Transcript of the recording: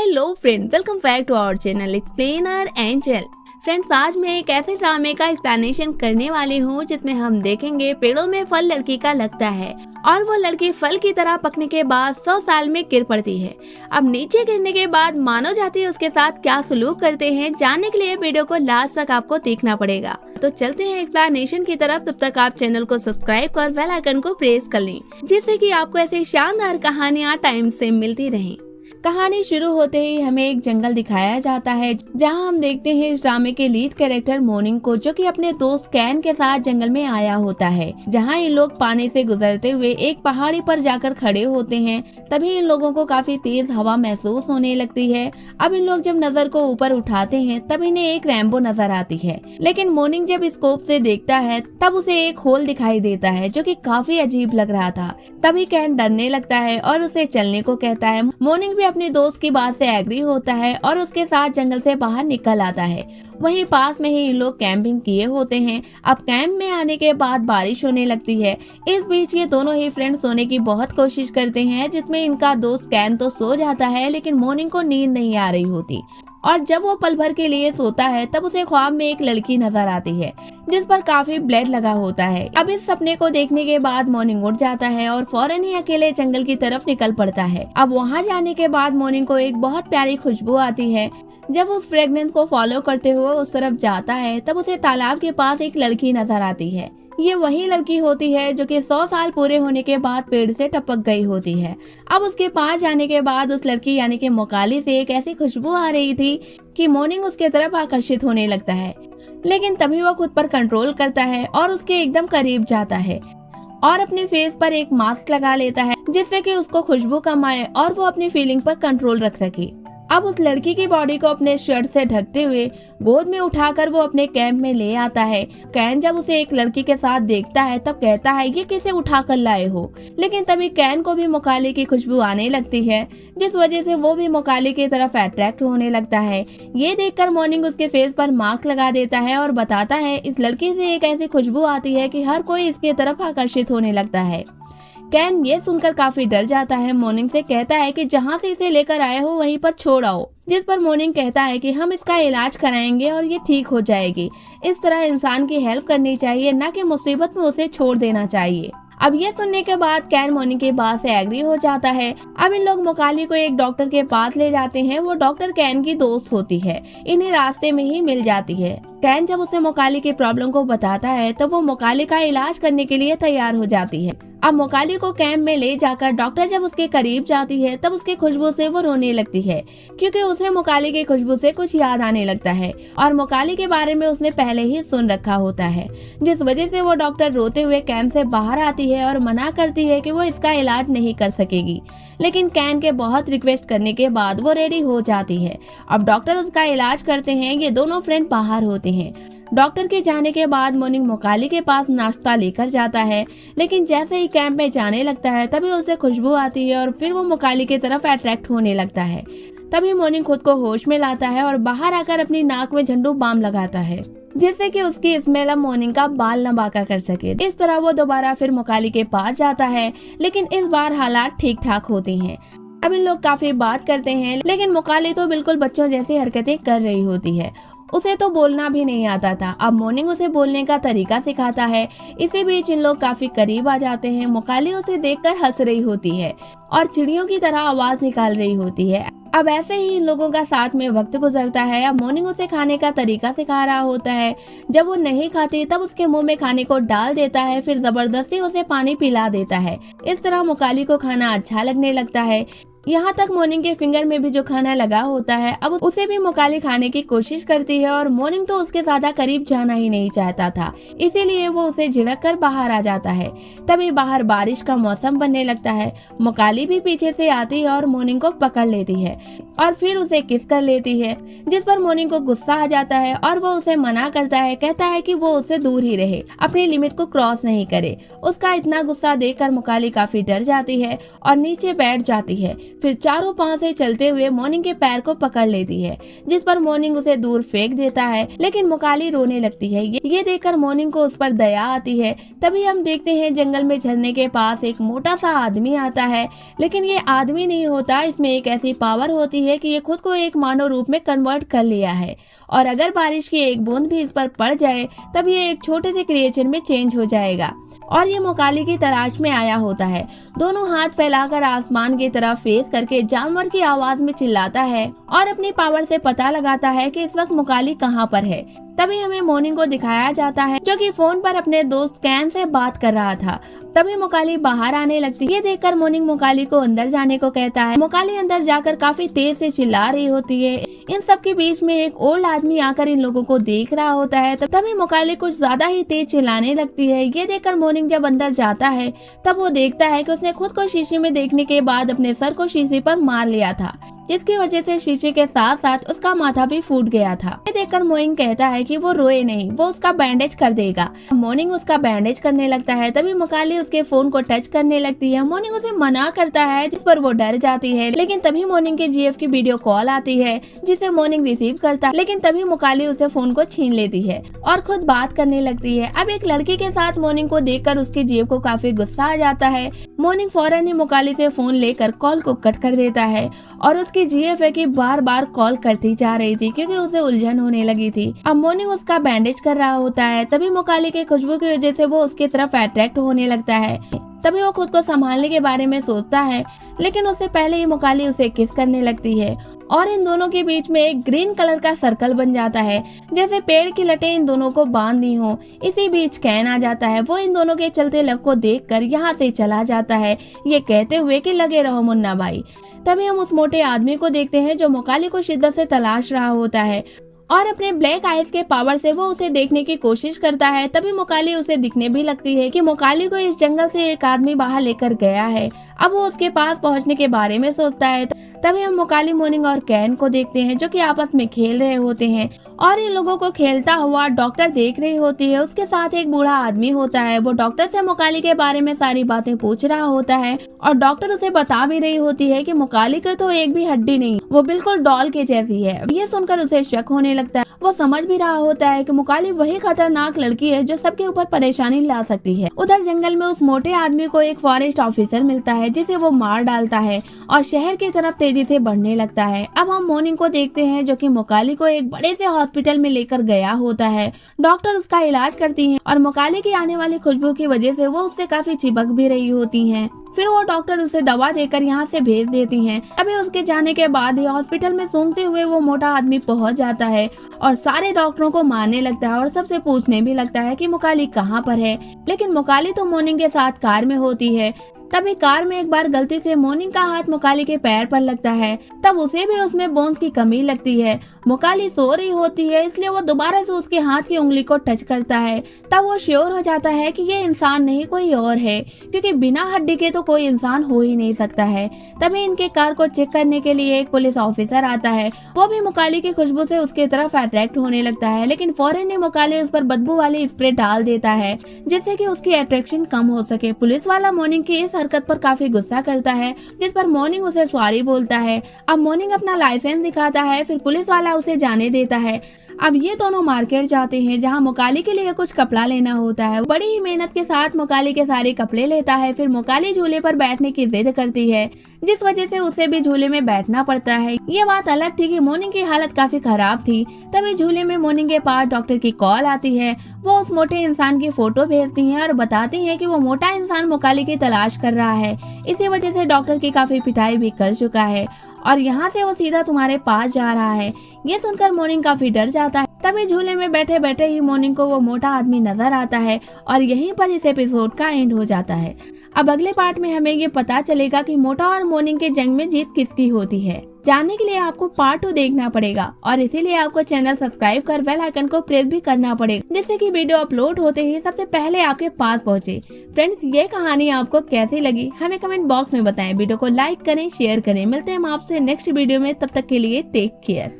Hello friend, welcome back to our channel explainer angel. Friends, आज मैं एक ऐसे ड्रामे का एक्सप्लेनेशन करने वाली हूँ जिसमें हम देखेंगे पेड़ों में फल लड़की का लगता है और वो लड़की फल की तरह पकने के बाद 100 साल में गिर पड़ती है। अब नीचे गिरने के बाद मानव जाति उसके साथ क्या सलूक करते हैं, जानने के लिए वीडियो को लास्ट तक आपको देखना पड़ेगा। तो चलते हैं एक्सप्लेनेशन की तरफ। तब तक आप चैनल को सब्सक्राइब कर बेल आइकन को प्रेस कर लें, जिससे कि आपको ऐसी शानदार कहानियाँ टाइम से मिलती रहें। कहानी शुरू होते ही हमें एक जंगल दिखाया जाता है, जहां हम देखते हैं इस ड्रामे के लीड कैरेक्टर मॉर्निंग को, जो कि अपने दोस्त कैन के साथ जंगल में आया होता है। जहां इन लोग पानी से गुजरते हुए एक पहाड़ी पर जाकर खड़े होते हैं, तभी इन लोगों को काफी तेज हवा महसूस होने लगती है। अब इन लोग जब नजर को ऊपर उठाते हैं तब इन्हें एक रैम्बो नजर आती है, लेकिन मॉर्निंग जब स्कोप से देखता है तब उसे एक होल दिखाई देता है, जो कि काफी अजीब लग रहा था। तभी कैन डरने लगता है और उसे चलने को कहता है। मॉर्निंग भी अपने दोस्त की बात से एग्री होता है और उसके साथ जंगल से बाहर निकल आता है। वहीं पास में ही इन लोग कैंपिंग किए होते हैं। अब कैंप में आने के बाद बारिश होने लगती है। इस बीच ये दोनों ही फ्रेंड सोने की बहुत कोशिश करते हैं, जिसमें इनका दोस्त कैन तो सो जाता है, लेकिन मॉर्निंग को नींद नहीं आ रही होती। और जब वो पल भर के लिए सोता है तब उसे ख्वाब में एक लड़की नजर आती है, जिस पर काफी ब्लड लगा होता है। अब इस सपने को देखने के बाद मॉर्निंग उठ जाता है और फौरन ही अकेले जंगल की तरफ निकल पड़ता है। अब वहाँ जाने के बाद मॉर्निंग को एक बहुत प्यारी खुशबू आती है। जब उस फ्रेगनेंस को फॉलो करते हुए उस तरफ जाता है तब उसे तालाब के पास एक लड़की नजर आती है। ये वही लड़की होती है जो कि 100 साल पूरे होने के बाद पेड़ से टपक गई होती है। अब उसके पास जाने के बाद उस लड़की यानी कि मोकाली से एक ऐसी खुशबू आ रही थी कि मॉर्निंग उसके तरफ आकर्षित होने लगता है, लेकिन तभी वो खुद पर कंट्रोल करता है और उसके एकदम करीब जाता है और अपने फेस पर एक मास्क लगा लेता है, जिससे कि उसको खुशबू कम आए और वो अपनी फीलिंग पर कंट्रोल रख सके। अब उस लड़की की बॉडी को अपने शर्ट से ढकते हुए गोद में उठाकर वो अपने कैंप में ले आता है। कैन जब उसे एक लड़की के साथ देखता है तब कहता है, ये किसे उठाकर लाए हो? लेकिन तभी कैन को भी मोकाली की खुशबू आने लगती है, जिस वजह से वो भी मोकाली की तरफ अट्रैक्ट होने लगता है। ये देखकर मॉर्निंग उसके फेस पर मास्क लगा देता है और बताता है, इस लड़की से एक ऐसी खुशबू आती है कि हर कोई इसके तरफ आकर्षित होने लगता है। कैन ये सुनकर काफी डर जाता है। मॉर्निंग से कहता है कि जहाँ से इसे लेकर आए हो वहीं पर छोड़ आओ, जिस पर मॉर्निंग कहता है कि हम इसका इलाज कराएंगे और ये ठीक हो जाएगी। इस तरह इंसान की हेल्प करनी चाहिए, न कि मुसीबत में उसे छोड़ देना चाहिए। अब ये सुनने के बाद कैन मॉर्निंग की बात से एग्री हो जाता है। अब इन लोग मोकाली को एक डॉक्टर के पास ले जाते हैं। वो डॉक्टर कैन की दोस्त होती है, इन्हें रास्ते में ही मिल जाती है। कैन जब उसे मोकाली की प्रॉब्लम को बताता है तो वो मोकाली का इलाज करने के लिए तैयार हो जाती है। अब मोकाली को कैंप में ले जाकर डॉक्टर जब उसके करीब जाती है तब उसके खुशबू से वो रोने लगती है, क्योंकि उसे मोकाली की खुशबू से कुछ याद आने लगता है और मोकाली के बारे में उसने पहले ही सुन रखा होता है, जिस वजह से वो डॉक्टर रोते हुए कैंप से बाहर आती है और मना करती है कि वो इसका इलाज नहीं कर सकेगी। लेकिन कैन के बहुत रिक्वेस्ट करने के बाद वो रेडी हो जाती है। अब डॉक्टर उसका इलाज करते हैं। ये दोनों फ्रेंड बाहर होते हैं। डॉक्टर के जाने के बाद मॉर्निंग मोकाली के पास नाश्ता लेकर जाता है, लेकिन जैसे ही कैंप में जाने लगता है तभी उसे खुशबू आती है और फिर वो मोकाली की तरफ अट्रैक्ट होने लगता है। तभी मॉर्निंग खुद को होश में लाता है और बाहर आकर अपनी नाक में झंडू बाम लगाता है, जिससे कि उसकी स्मेल अब मॉर्निंग का बाल न बांका कर सके। इस तरह वो दोबारा फिर मोकाली के पास जाता है, लेकिन इस बार हालात ठीक ठाक होते हैं। अब इन लोग काफी बात करते हैं, लेकिन मोकाली तो बिल्कुल बच्चों जैसी हरकतें कर रही होती है। उसे तो बोलना भी नहीं आता था। अब मॉर्निंग उसे बोलने का तरीका सिखाता है। इसी बीच इन लोग काफी करीब आ जाते हैं। मोकाली उसे देखकर हंस रही होती है और चिड़ियों की तरह आवाज निकाल रही होती है। अब ऐसे ही इन लोगों का साथ में वक्त गुजरता है। अब मॉर्निंग उसे खाने का तरीका सिखा रहा होता है। जब वो नहीं खाती तब उसके मुंह में खाने को डाल देता है, फिर जबरदस्ती उसे पानी पिला देता है। इस तरह मोकाली को खाना अच्छा लगने लगता है। यहाँ तक मॉर्निंग के फिंगर में भी जो खाना लगा होता है, अब उसे भी मोकाली खाने की कोशिश करती है और मॉर्निंग तो उसके ज्यादा करीब जाना ही नहीं चाहता था, इसीलिए वो उसे झिड़क कर बाहर आ जाता है। तभी बाहर बारिश का मौसम बनने लगता है। मोकाली भी पीछे से आती है और मॉर्निंग को पकड़ लेती है और फिर उसे किस कर लेती है, जिस पर मॉर्निंग को गुस्सा आ जाता है और वो उसे मना करता है। कहता है कि वो उससे दूर ही रहे, अपनी लिमिट को क्रॉस नहीं करे। उसका इतना गुस्सा देखकर मोकाली काफी डर जाती है और नीचे बैठ जाती है। फिर चारों पांव से चलते हुए मॉर्निंग के पैर को पकड़ लेती है, जिस पर मॉर्निंग उसे दूर फेंक देता है। लेकिन मोकाली रोने लगती है। ये देखकर मॉर्निंग को उस पर दया आती है। तभी हम देखते हैं जंगल में झरने के पास एक मोटा सा आदमी आता है, लेकिन ये आदमी नहीं होता, इसमें एक ऐसी पावर होती है कि ये खुद को एक मानव रूप में कन्वर्ट कर लिया है और अगर बारिश की एक बूंद भी इस पर पड़ जाए तब ये एक छोटे से क्रिएचर में चेंज हो जाएगा और ये मोकाली की तलाश में आया होता है। दोनों हाथ फैलाकर आसमान की तरफ फेस करके जानवर की आवाज में चिल्लाता है और अपनी पावर से पता लगाता है कि इस वक्त मोकाली कहाँ पर है। तभी हमें मोर्निंग को दिखाया जाता है जो कि फोन पर अपने दोस्त कैन से बात कर रहा था। तभी मोकाली बाहर आने लगती है। ये देखकर मोर्निंग मोकाली को अंदर जाने को कहता है। मोकाली अंदर जाकर काफी तेज से चिल्ला रही होती है। इन सब के बीच में एक ओल्ड आदमी आकर इन लोगों को देख रहा होता है। तभी मोकाली कुछ ज्यादा ही तेज चिल्लाने लगती है। ये देखकर मोर्निंग जब अंदर जाता है तब वो देखता है कि उसने खुद को शीशे में देखने के बाद अपने सर को शीशे पर मार लिया था, जिसकी वजह से शीशे के साथ साथ उसका माथा भी फूट गया था। ये देखकर मोर्निंग कहता है कि वो रोए नहीं, वो उसका बैंडेज कर देगा। मोर्निंग उसका बैंडेज करने लगता है। तभी मोकाली उसके फोन को टच करने लगती है। मोर्निंग उसे मना करता है जिस पर वो डर जाती है, लेकिन तभी मोर्निंग के जीएफ की वीडियो कॉल आती है जिसे मोर्निंग रिसीव करता है, लेकिन तभी मोकाली उसे फोन को छीन लेती है और खुद बात करने लगती है। अब एक लड़की के साथ मोर्निंग को देखकर उसके जीएफ को काफी गुस्सा आ जाता है। मोर्निंग फौरन ही मोकाली से फोन लेकर कॉल को कट कर देता है और उसकी जीएफ है कि बार बार कॉल करती जा रही थी क्योंकि उसे उलझन होने लगी थी। अब मोर्निंग उसका बैंडेज कर रहा होता है। तभी मोकाली के खुशबू की वजह से वो उसकी तरफ अट्रैक्ट होने लगता है। तभी वो खुद को संभालने के बारे में सोचता है, लेकिन उससे पहले ही मोकाली उसे किस करने लगती है और इन दोनों के बीच में एक ग्रीन कलर का सर्कल बन जाता है, जैसे पेड़ की लटें इन दोनों को बांध दी हो। इसी बीच कैन आ जाता है। वो इन दोनों के चलते लव को देखकर यहाँ से चला जाता है, ये कहते हुए कि लगे रहो मुन्ना भाई। तभी हम उस मोटे आदमी को देखते हैं जो मोकाली को शिद्दत से तलाश रहा होता है और अपने ब्लैक आइज के पावर से वो उसे देखने की कोशिश करता है। तभी मोकाली उसे दिखने भी लगती है कि मोकाली को इस जंगल से एक आदमी बाहर लेकर गया है। अब वो उसके पास पहुंचने के बारे में सोचता है। तभी हम मोकाली, मोर्निंग और कैन को देखते हैं जो कि आपस में खेल रहे होते हैं और इन लोगों को खेलता हुआ डॉक्टर देख रही होती है। उसके साथ एक बूढ़ा आदमी होता है। वो डॉक्टर से मोकाली के बारे में सारी बातें पूछ रहा होता है और डॉक्टर उसे बता भी रही होती है कि मोकाली को तो एक भी हड्डी नहीं, वो बिल्कुल डॉल के जैसी है। ये सुनकर उसे शक होने लगता है। वो समझ भी रहा होता है कि मोकाली वही खतरनाक लड़की है जो सबके ऊपर परेशानी ला सकती है। उधर जंगल में उस मोटे आदमी को एक फॉरेस्ट ऑफिसर मिलता है जिसे वो मार डालता है और शहर की तरफ तेजी से बढ़ने लगता है। अब हम मोर्निंग को देखते हैं जो कि मोकाली को एक बड़े से हॉस्पिटल में लेकर गया होता है। डॉक्टर उसका इलाज करती हैं और मोकाली की आने वाली खुशबू की वजह से वो उससे काफी चिपक भी रही होती हैं। फिर वो डॉक्टर उसे दवा देकर यहाँ से भेज देती हैं। अभी उसके जाने के बाद ही हॉस्पिटल में सूंघते हुए वो मोटा आदमी पहुंच जाता है और सारे डॉक्टरों को मारने लगता है और सबसे पूछने भी लगता है कि मोकाली कहाँ पर है। लेकिन मोकाली तो मोर्निंग के साथ कार में होती है। तभी कार में एक बार गलती से मोर्निंग का हाथ मोकाली के पैर पर लगता है। तब उसे भी उसमें बोन्स की कमी लगती है। मोकाली सो रही होती है, इसलिए वो दोबारा से उसके हाथ की उंगली को टच करता है। तब वो श्योर हो जाता है कि ये इंसान नहीं कोई और है, क्योंकि बिना हड्डी के तो कोई इंसान हो ही नहीं सकता है। तभी इनके कार को चेक करने के लिए एक पुलिस ऑफिसर आता है। वो भी मोकाली की खुशबू से उसकी तरफ अट्रैक्ट होने लगता है, लेकिन फौरन ही मोकाली उस पर बदबू वाली स्प्रे डाल देता है जिससे कि उसकी अट्रैक्शन कम हो सके। पुलिस वाला मोर्निंग की इस हरकत पर काफी गुस्सा करता है, जिस पर मोर्निंग उसे सॉरी बोलता है। अब मोर्निंग अपना लाइसेंस दिखाता है, फिर पुलिस वाला उसे जाने देता है। अब ये दोनों मार्केट जाते हैं जहां मोकाली के लिए कुछ कपड़ा लेना होता है। बड़ी ही मेहनत के साथ मोकाली के सारे कपड़े लेता है। फिर मोकाली झूले पर बैठने की जिद करती है, जिस वजह से उसे भी झूले में बैठना पड़ता है। ये बात अलग थी कि मोर्निंग की हालत काफी खराब थी। तभी झूले में मोर्निंग के पास डॉक्टर की कॉल आती है। वो उस मोटे इंसान की फोटो भेजती हैं और बताती हैं कि वो मोटा इंसान मोकाली की तलाश कर रहा है। इसी वजह से डॉक्टर की काफी पिटाई भी कर चुका है और यहाँ से वो सीधा तुम्हारे पास जा रहा है। ये सुनकर मोर्निंग काफी डर जाता है। तभी झूले में बैठे बैठे ही मोर्निंग को वो मोटा आदमी नजर आता है और यहीं पर इस एपिसोड का एंड हो जाता है। अब अगले पार्ट में हमें ये पता चलेगा कि मोटा और मोर्निंग के जंग में जीत किसकी होती है। जानने के लिए आपको पार्ट 2 देखना पड़ेगा और इसीलिए आपको चैनल सब्सक्राइब कर बेल आइकन को प्रेस भी करना पड़ेगा, जिससे कि वीडियो अपलोड होते ही सबसे पहले आपके पास पहुंचे। फ्रेंड्स, ये कहानी आपको कैसी लगी हमें कमेंट बॉक्स में बताएं। वीडियो को लाइक करें, शेयर करें। मिलते हैं हम आपसे नेक्स्ट वीडियो में, तब तक के लिए टेक केयर।